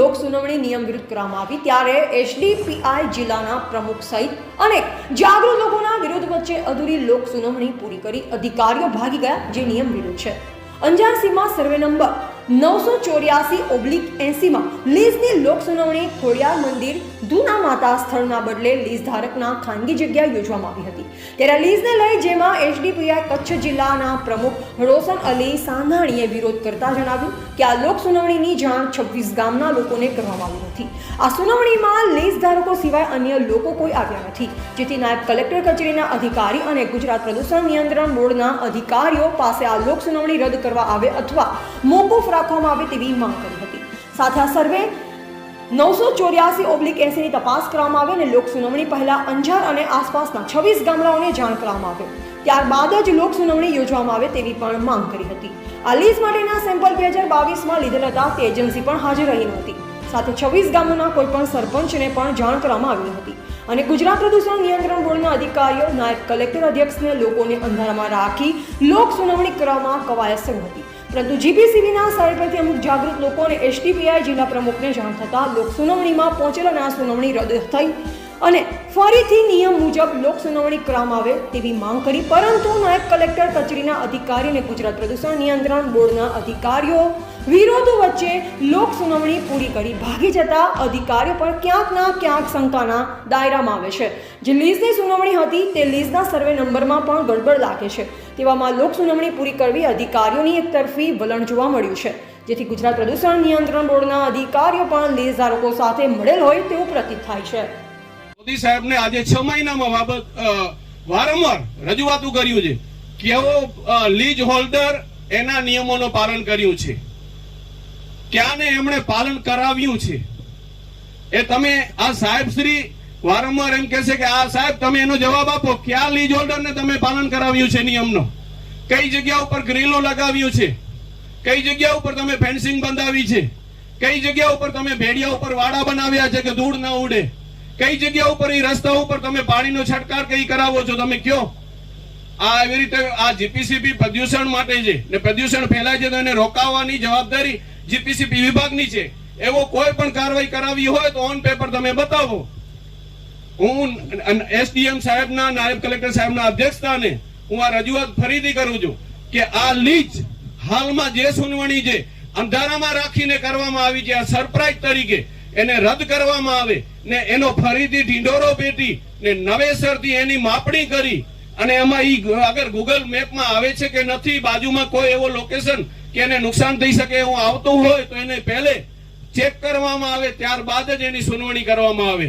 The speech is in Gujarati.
લોક સુનાવણી નિયમ વિરુદ્ધ કરવામાં આવી ત્યારે એસડીપીઆઈ જિલ્લાના પ્રમુખ સહિત અનેક જાગૃત લોકોના વિરોધ વચ્ચે અધૂરી લોક સુનાવણી પૂરી કરી અધિકારીઓ ભાગી ગયા, જે નિયમ વિરુદ્ધ છે। અંજાર સીમા સર્વે નંબર 984/80 માં લીઝની લોક સુનાવણી ખોડિયાર મંદિર દૂના માતા સ્થળના બદલે લીઝ ધારકના ખાનગી જગ્યાએ યોજવામાં આવી હતી। ત્યારે લીઝને લઈ જેમાં એસડીપીઆઈ કચ્છ જિલ્લાના પ્રમુખ રોશન અલી સાંધાણીએ વિરોધ કરતા જણાવ્યું કે આ લોક સુનાવણીની જાણ 26 ગામના લોકોને કરવામાં આવી નથી। આ સુનાવણીમાં લીઝ ધારકો સિવાય અન્ય લોકો કોઈ આવ્યા નથી, જેથી નાયબ કલેક્ટર કચેરીના અધિકારી અને ગુજરાત પ્રદૂષણ નિયંત્રણ બોર્ડના અધિકારીઓ પાસે આ લોક સુનાવણી રદ કરવા આવે અથવા મોકૂફ રાખવામાં આવે તેવી માંગ કરી હતી। સાથે આ સર્વે 984/80 ની તપાસ કરવામાં આવે અને લોક સુનાવણી પહેલા અંજાર અને આસપાસના 26 ગામડાઓને જાણ કરવામાં આવે, ત્યારબાદ જ લોક સુનાવણી યોજવામાં આવે તેવી પણ માંગ કરી હતી। આ લીઝ માટેના સેમ્પલ 2022માં લીધેલ હતા, તે એજન્સી પણ હાજર રહી નહોતી। સાથે 26 ગામોના કોઈ પણ સરપંચને પણ જાણ કરવામાં આવી હતી અને ગુજરાત પ્રદૂષણ નિયંત્રણ બોર્ડના અધિકારીઓ નાયબ કલેક્ટર અધ્યક્ષને લોકોને અંધારામાં રાખી લોક સુનાવણી કરવામાં કવાયત શરૂ હતી, પરંતુ જીપીસીબીના સાઇડ પરથી અમુક જાગૃત લોકો અને એસડીપીઆઈ જિલ્લા પ્રમુખને જાણ થતાં લોક સુનાવણીમાં પહોંચેલ અને આ સુનાવણી રદ થઈ અને ફરીથી નિયમ મુજબ લોક સુનાવણી કરવામાં આવે તેવી માંગ કરી, પરંતુ નાયબ કલેક્ટર કચેરીના અધિકારી અને ગુજરાત પ્રદૂષણ નિયંત્રણ બોર્ડના અધિકારીઓ વિરોધ વચ્ચે લોક સુનાવણી પૂરી કરી ભાગી જતા અધિકારીઓ પર ક્યાંક શંકાના દાયરામાં આવે છે। જે લીઝની સુનાવણી હતી તે લીઝના સર્વે નંબરમાં પણ ગડબડ લાગે છે, તેવામાં લોક સુનાવણી પૂરી કરવી અધિકારીઓની એકતરફી વલણ જોવા મળ્યું છે, જેથી ગુજરાત પ્રદૂષણ નિયંત્રણ બોર્ડના અધિકારીઓ પણ લીઝ ધારકો સાથે મળેલ હોય તેવું પ્રતીત થાય છે। મોદી સાહેબને આજે 6 મહિનામાં વારંવાર રજૂઆતો કર્યું છે કે એવો લીઝ હોલ્ડર એના નિયમોનું પાલન કર્યું છે, ક્યાંને એમણે પાલન કરાવ્યું છે। એ તમે આ સાહેબ શ્રી વારંવાર એમ કહેશે કે આ સાહેબ તમે એનો જવાબ આપો, ક્યાં લીઝ હોલ્ડરને તમે પાલન કરાવ્યું છે નિયમનો? કઈ જગ્યા ઉપર ગ્રીલો લગાવ્યું છે? કઈ જગ્યા ઉપર તમે ફેન્સિંગ બંધાવી છે? કઈ જગ્યા ઉપર તમે ભેડિયા ઉપર વાડા બનાવ્યા છે કે ધૂળ ન ઉડે? કઈ જગ્યા ઉપર એ રસ્તા ઉપર તમે પાણીનો છંટકાવ કઈ કરાવો છો? તમે કયો આ એવી રીતે આ જીપીસીબી પ્રદૂષણ માટે છે ને પ્રદૂષણ ફેલાય છે તો એને રોકાવવાની જવાબદારી જીપીસીબી વિભાગની છે। એવો કોઈ પણ કાર્યવાહી કરાવી હોય તો ઓન પેપર તમે બતાવો। હું એસડીએમ સાહેબના નાયબ કલેક્ટર સાહેબના અધ્યક્ષસ્થાને હું આ રજૂઆત ફરીથી કરું છું કે આ લીઝ હાલમાં જે સુનાવણી છે અંધારામાં રાખીને કરવામાં આવી છે, આ સરપ્રાઈઝ તરીકે એને રદ કરવામાં આવે ને એનો ફરીથી ઢીંઢોરો પેટી ને નવેસરથી એની માપણી કરી અને એમાં અગર ગૂગલ મેપમાં આવે છે કે નથી, બાજુમાં કોઈ એવો લોકેશન કે એને નુકસાન થઈ શકે એવું આવતું હોય તો એને પહેલે ચેક કરવામાં આવે, ત્યારબાદ જ એની સુનાવણી કરવામાં આવે।